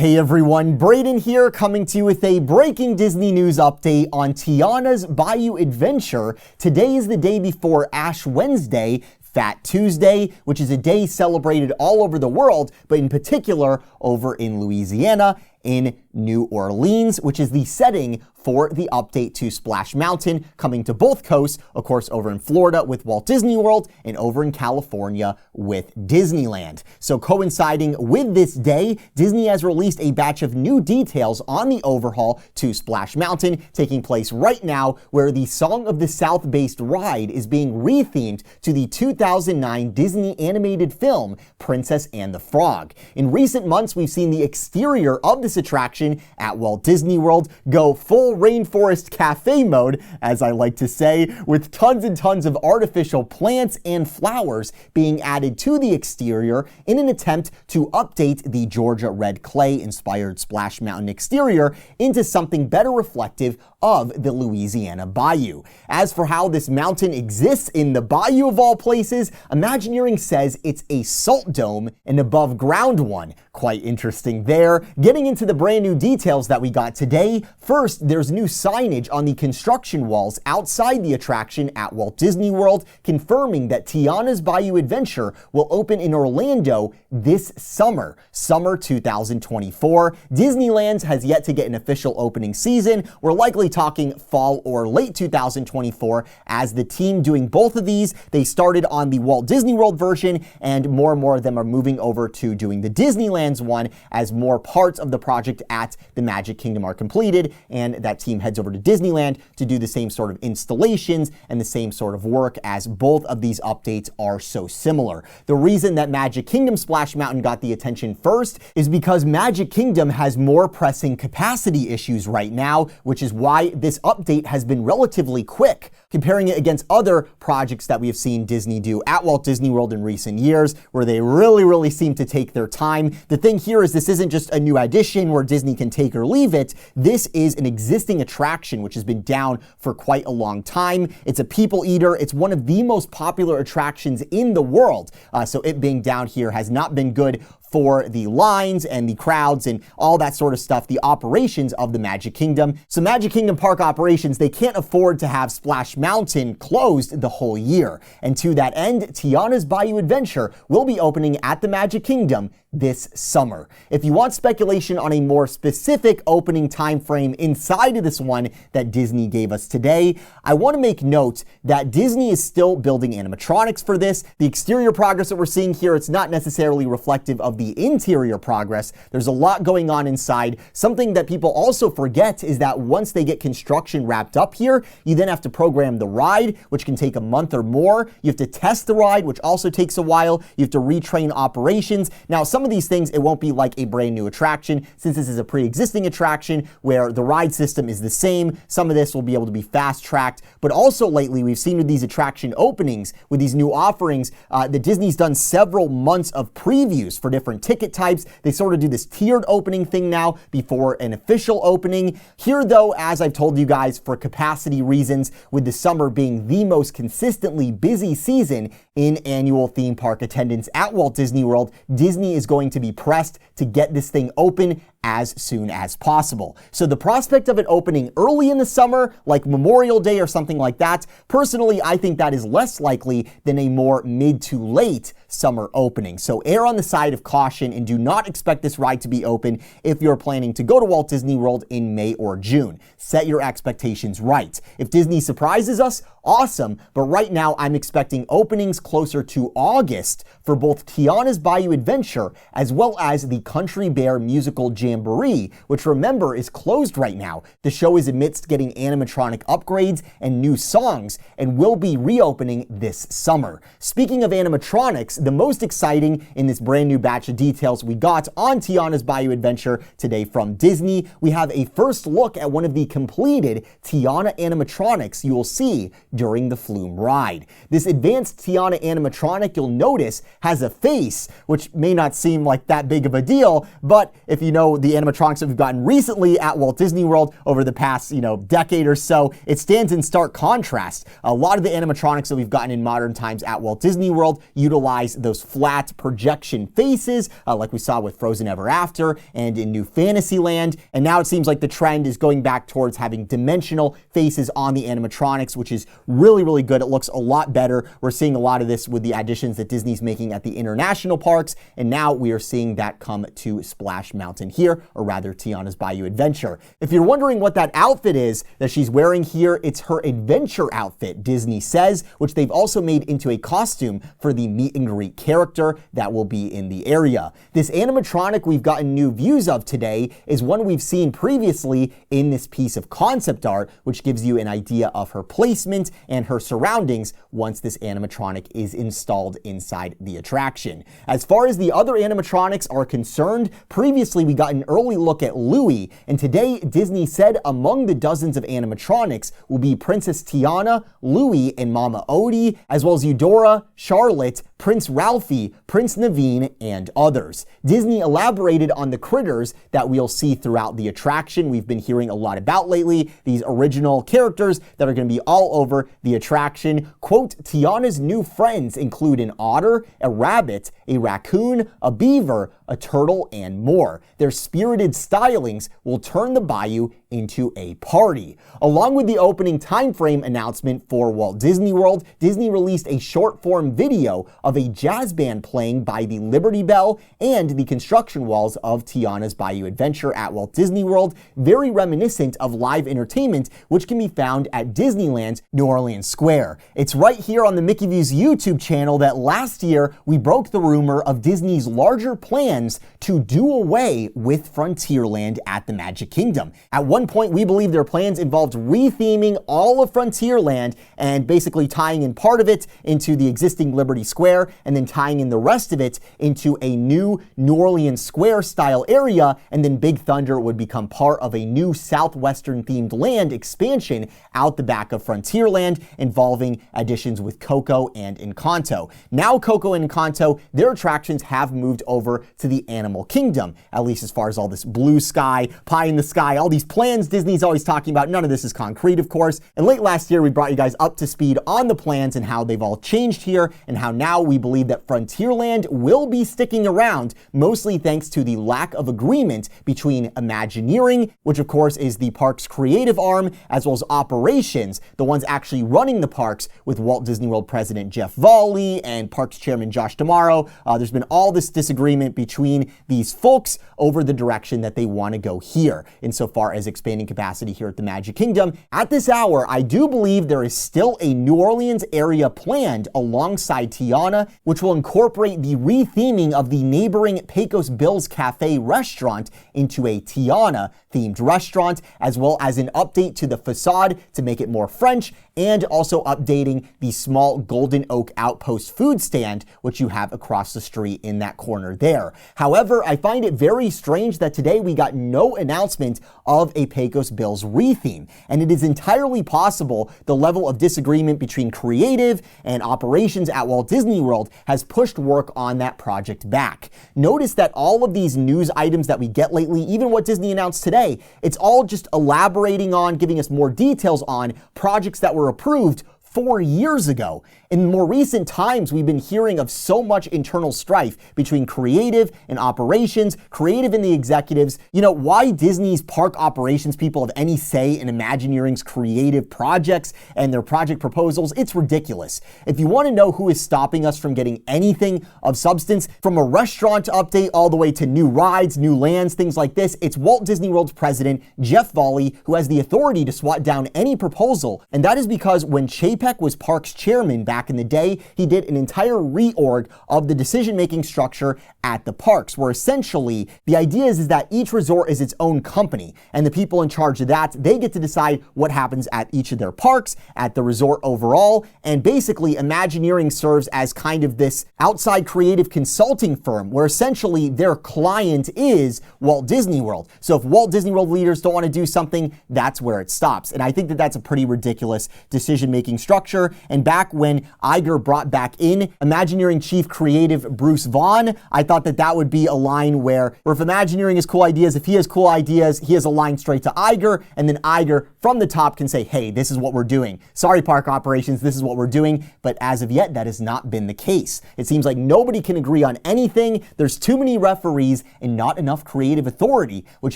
Hey everyone, Brayden here, coming to you with a breaking Disney news update on Tiana's Bayou adventure. Today is the day before Ash Wednesday, Fat Tuesday, which is a day celebrated all over the world, but in particular over in Louisiana, in New Orleans, which is the setting for the update to Splash Mountain, coming to both coasts, of course, over in Florida with Walt Disney World and over in California with Disneyland. So coinciding with this day, Disney has released a batch of new details on the overhaul to Splash Mountain, taking place right now, where the Song of the South-based ride is being rethemed to the 2009 Disney animated film, Princess and the Frog. In recent months, we've seen the exterior of this attraction at Walt Disney World go full rainforest cafe mode, as I like to say, with tons and tons of artificial plants and flowers being added to the exterior in an attempt to update the Georgia red clay inspired Splash Mountain exterior into something better reflective of the Louisiana Bayou. As for how this mountain exists in the Bayou of all places, Imagineering says it's a salt dome, an above ground one. Quite interesting there. Getting into the brand new details that we got today, first, there's new signage on the construction walls outside the attraction at Walt Disney World, confirming that Tiana's Bayou Adventure will open in Orlando this summer, summer 2024. Disneyland has yet to get an official opening season. We're likely talking fall or late 2024, as the team doing both of these, they started on the Walt Disney World version, and more of them are moving over to doing the Disneyland's one as more parts of the project at the Magic Kingdom are completed, and that team heads over to Disneyland to do the same sort of installations and the same sort of work, as both of these updates are so similar. The reason that Magic Kingdom Splash Mountain got the attention first is because Magic Kingdom has more pressing capacity issues right now, which is why this update has been relatively quick. Comparing it against other projects that we have seen Disney do at Walt Disney World in recent years, where they really seem to take their time. The thing here is this isn't just a new addition where Disney can take or leave it. This is an existing attraction which has been down for quite a long time. It's a people eater. It's one of the most popular attractions in the world. So it being down here has not been good for the lines and the crowds and all that sort of stuff, the operations of the Magic Kingdom. So Magic Kingdom park operations, they can't afford to have Splash Mountain closed the whole year. And to that end, Tiana's Bayou Adventure will be opening at the Magic Kingdom this summer. If you want speculation on a more specific opening time frame inside of this one that Disney gave us today, I want to make note that Disney is still building animatronics for this. The exterior progress that we're seeing here, it's not necessarily reflective of the interior progress. There's a lot going on inside. Something that people also forget is that once they get construction wrapped up here, you then have to program the ride, which can take a month or more. You have to test the ride, which also takes a while. You have to retrain operations. Now, some of these things, it won't be like a brand new attraction, since this is a pre-existing attraction where the ride system is the same. Some of this will be able to be fast-tracked, but also lately we've seen with these attraction openings, with these new offerings, that Disney's done several months of previews for different ticket types. They sort of do this tiered opening thing now before an official opening. Here though, as I've told you guys, for capacity reasons, with the summer being the most consistently busy season in annual theme park attendance at Walt Disney World, Disney is going to be pressed to get this thing open as soon as possible. So the prospect of it opening early in the summer, like Memorial Day or something like that, personally, I think that is less likely than a more mid to late summer opening. So err on the side of caution and do not expect this ride to be open if you're planning to go to Walt Disney World in May or June. Set your expectations right. If Disney surprises us, awesome, but right now I'm expecting openings closer to August for both Tiana's Bayou Adventure as well as the Country Bear Musical Jamboree, which remember is closed right now. The show is amidst getting animatronic upgrades and new songs and will be reopening this summer. Speaking of animatronics, the most exciting in this brand new batch of details we got on Tiana's Bayou Adventure today from Disney, we have a first look at one of the completed Tiana animatronics you will see during the Flume ride. This advanced Tiana animatronic, you'll notice, has a face, which may not seem like that big of a deal, but if you know the animatronics that we've gotten recently at Walt Disney World over the past, decade or so, it stands in stark contrast. A lot of the animatronics that we've gotten in modern times at Walt Disney World utilize those flat projection faces, like we saw with Frozen Ever After and in New Fantasyland. And now it seems like the trend is going back towards having dimensional faces on the animatronics, which is really, really good. It looks a lot better. We're seeing a lot of this with the additions that Disney's making at the international parks, and now we are seeing that come to Splash Mountain here, or rather Tiana's Bayou Adventure. If you're wondering what that outfit is that she's wearing here, it's her adventure outfit, Disney says, which they've also made into a costume for the meet and greet character that will be in the area. This animatronic we've gotten new views of today is one we've seen previously in this piece of concept art, which gives you an idea of her placement and her surroundings once this animatronic is installed inside the attraction. As far as the other animatronics are concerned, previously we got an early look at Louie, and today Disney said among the dozens of animatronics will be Princess Tiana, Louie, and Mama Odie, as well as Eudora, Charlotte, Prince Ralphie, Prince Naveen, and others. Disney elaborated on the critters that we'll see throughout the attraction. We've been hearing a lot about lately, these original characters that are going to be all over the attraction. Quote, Tiana's new friends include an otter, a rabbit, a raccoon, a beaver, a turtle, and more. Their spirited stylings will turn the bayou into a party. Along with the opening timeframe announcement for Walt Disney World, Disney released a short-form video of a jazz band playing by the Liberty Bell and the construction walls of Tiana's Bayou Adventure at Walt Disney World, very reminiscent of live entertainment, which can be found at Disneyland's New Orleans Square. It's right here on the Mickey Views YouTube channel that last year we broke the rumor of Disney's larger plans to do away with Frontierland at the Magic Kingdom. At one point, we believe their plans involved retheming all of Frontierland and basically tying in part of it into the existing Liberty Square and then tying in the rest of it into a new New Orleans Square style area, and then Big Thunder would become part of a new Southwestern themed land expansion out the back of Frontierland involving additions with Coco and Encanto. Now Coco and Encanto, their attractions have moved over to the Animal Kingdom, at least as far as all this blue sky, pie in the sky, all these plans Disney's always talking about. None of this is concrete, of course. And late last year, we brought you guys up to speed on the plans and how they've all changed here, and how now we believe that Frontierland will be sticking around, mostly thanks to the lack of agreement between Imagineering, which of course is the park's creative arm, as well as operations, the ones actually running the parks, with Walt Disney World President Jeff Volley and Parks Chairman Josh D'Amaro. There's been all this disagreement between these folks over the direction that they want to go here insofar as expanding capacity here at the Magic Kingdom. At this hour, I do believe there is still a New Orleans area planned alongside Tiana, which will incorporate the retheming of the neighboring Pecos Bill's Cafe restaurant into a Tiana themed restaurant, as well as an update to the facade to make it more French, and also updating the small Golden Oak Outpost food stand, which you have across the street in that corner there. However, I find it very strange that today we got no announcement of a Pecos Bill's retheme, and it is entirely possible the level of disagreement between creative and operations at Walt Disney World has pushed work on that project back. Notice that all of these news items that we get lately, even what Disney announced today, it's all just elaborating on, giving us more details on projects that were approved 4 years ago. In more recent times, we've been hearing of so much internal strife between creative and operations, creative and the executives. Why Disney's park operations people have any say in Imagineering's creative projects and their project proposals, it's ridiculous. If you want to know who is stopping us from getting anything of substance, from a restaurant update all the way to new rides, new lands, things like this, it's Walt Disney World's president, Jeff Volley, who has the authority to swat down any proposal. And that is because when Chapek was parks chairman back in the day, he did an entire reorg of the decision-making structure at the parks, where essentially the idea is that each resort is its own company, and the people in charge of that, they get to decide what happens at each of their parks, at the resort overall, and basically Imagineering serves as kind of this outside creative consulting firm, where essentially their client is Walt Disney World. So if Walt Disney World leaders don't want to do something, that's where it stops. And I think that that's a pretty ridiculous decision-making structure. And back when Iger brought back in Imagineering Chief Creative Bruce Vaughn. I thought that that would be a line where if Imagineering has cool ideas, if he has cool ideas, he has a line straight to Iger, and then Iger from the top can say, hey, this is what we're doing. Sorry, park operations, this is what we're doing. But as of yet, that has not been the case. It seems like nobody can agree on anything. There's too many referees and not enough creative authority, which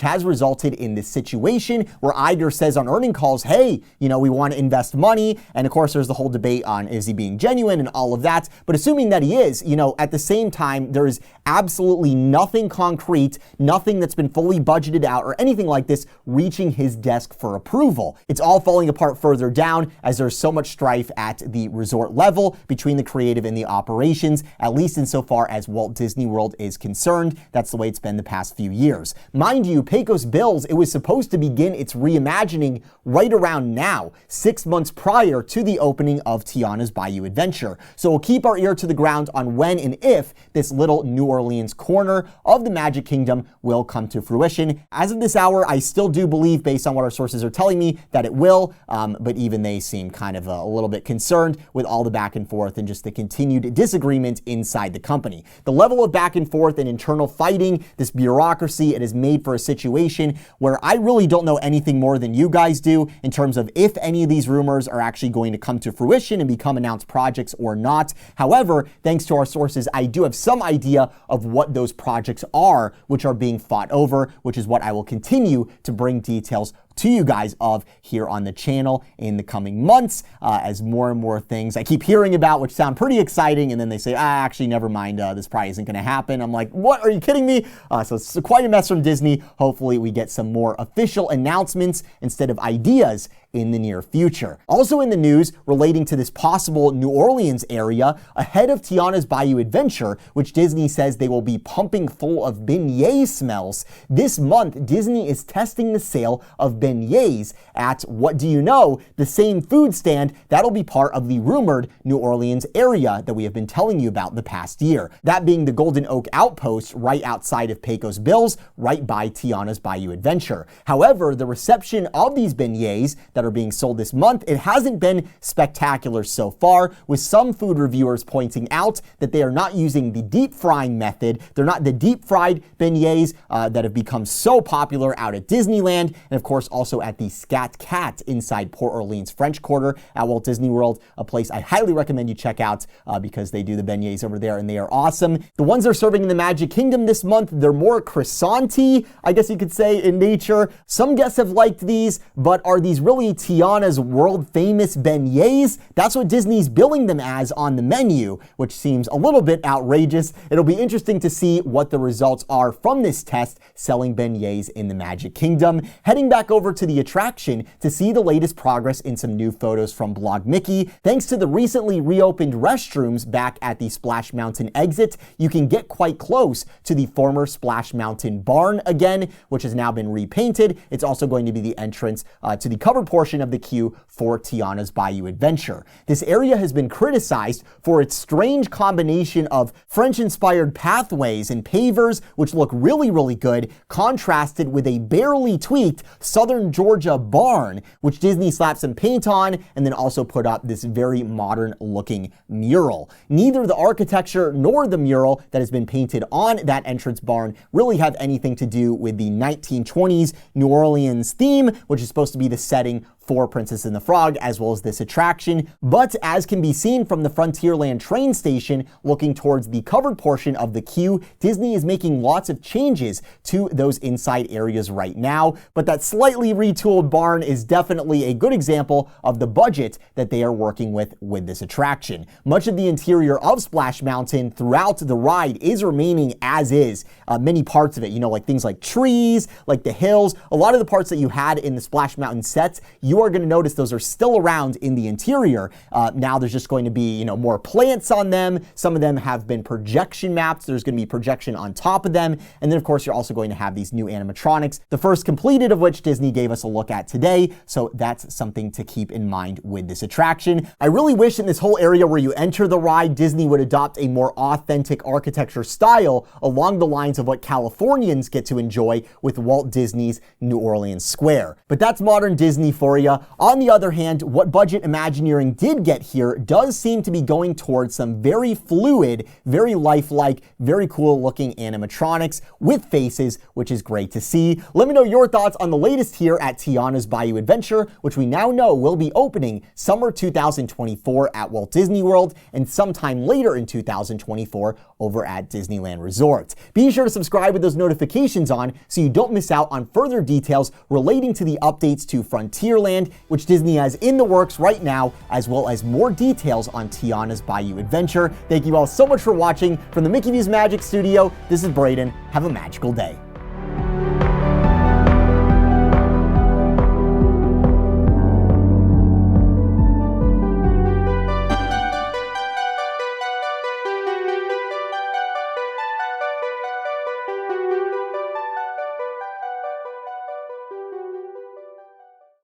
has resulted in this situation where Iger says on earning calls, hey, we want to invest money. And of course, there's the whole debate on is he being genuine and all of that. But assuming that he is, at the same time, there is absolutely nothing concrete, nothing that's been fully budgeted out or anything like this reaching his desk for approval. It's all falling apart further down as there's so much strife at the resort level between the creative and the operations, at least insofar as Walt Disney World is concerned. That's the way it's been the past few years. Mind you, Pecos Bills, it was supposed to begin its reimagining right around now, 6 months prior to the opening of Tiana's Bayou Adventure. So we'll keep our ear to the ground on when and if this little New Orleans corner of the Magic Kingdom will come to fruition. As of this hour, I still do believe, based on what our sources are telling me, that it will, but even they seem kind of a little bit concerned with all the back and forth and just the continued disagreement inside the company. The level of back and forth and internal fighting, this bureaucracy, it has made for a situation where I really don't know anything more than you guys do in terms of if any of these rumors are actually going to come to fruition and become announced projects or not. However, thanks to our sources, I do have some idea of what those projects are, which are being fought over, which is what I will continue to bring details to you guys of here on the channel in the coming months as more and more things I keep hearing about, which sound pretty exciting, and then they say, actually, never mind, this probably isn't going to happen. I'm like, what? Are you kidding me? So it's quite a mess from Disney. Hopefully we get some more official announcements instead of ideas in the near future. Also in the news relating to this possible New Orleans area, ahead of Tiana's Bayou Adventure, which Disney says they will be pumping full of beignet smells, this month Disney is testing the sale of beignets at, what do you know, the same food stand that'll be part of the rumored New Orleans area that we have been telling you about the past year. That being the Golden Oak Outpost right outside of Pecos Bills, right by Tiana's Bayou Adventure. However, the reception of these beignets that are being sold this month, it hasn't been spectacular so far, with some food reviewers pointing out that they are not using the deep frying method. They're not the deep fried beignets that have become so popular out at Disneyland, and of course also at the Scat Cat inside Port Orleans French Quarter at Walt Disney World, a place I highly recommend you check out because they do the beignets over there and they are awesome. The ones they're serving in the Magic Kingdom this month, they're more croissant-y, I guess you could say, in nature. Some guests have liked these, but are these really Tiana's world-famous beignets? That's what Disney's billing them as on the menu, which seems a little bit outrageous. It'll be interesting to see what the results are from this test selling beignets in the Magic Kingdom. Heading back over to the attraction to see the latest progress in some new photos from Blog Mickey. Thanks to the recently reopened restrooms back at the Splash Mountain exit, you can get quite close to the former Splash Mountain barn again, which has now been repainted. It's also going to be the entrance to the covered portion of the queue for Tiana's Bayou Adventure. This area has been criticized for its strange combination of French-inspired pathways and pavers, which look really, really good, contrasted with a barely tweaked Southern Georgia barn, which Disney slapped some paint on and then also put up this very modern-looking mural. Neither the architecture nor the mural that has been painted on that entrance barn really have anything to do with the 1920s New Orleans theme, which is supposed to be the setting for Princess and the Frog, as well as this attraction. But as can be seen from the Frontierland train station looking towards the covered portion of the queue, Disney is making lots of changes to those inside areas right now. But that slightly retooled barn is definitely a good example of the budget that they are working with this attraction. Much of the interior of Splash Mountain throughout the ride is remaining as is. Many parts of it, like things like trees, like the hills, a lot of the parts that you had in the Splash Mountain sets, you are going to notice those are still around in the interior. Now there's just going to be, more plants on them. Some of them have been projection mapped. There's going to be projection on top of them. And then of course, you're also going to have these new animatronics, the first completed of which Disney gave us a look at today. So that's something to keep in mind with this attraction. I really wish in this whole area where you enter the ride, Disney would adopt a more authentic architecture style along the lines of what Californians get to enjoy with Walt Disney's New Orleans Square. But that's modern Disney for you. area. On the other hand, what budget Imagineering did get here does seem to be going towards some very fluid, very lifelike, very cool looking animatronics with faces, which is great to see. Let me know your thoughts on the latest here at Tiana's Bayou Adventure, which we now know will be opening summer 2024 at Walt Disney World and sometime later in 2024 over at Disneyland Resort. Be sure to subscribe with those notifications on so you don't miss out on further details relating to the updates to Frontierland, which Disney has in the works right now, as well as more details on Tiana's Bayou Adventure. Thank you all so much for watching. From the Mickey V's Magic Studio, this is Brayden. Have a magical day.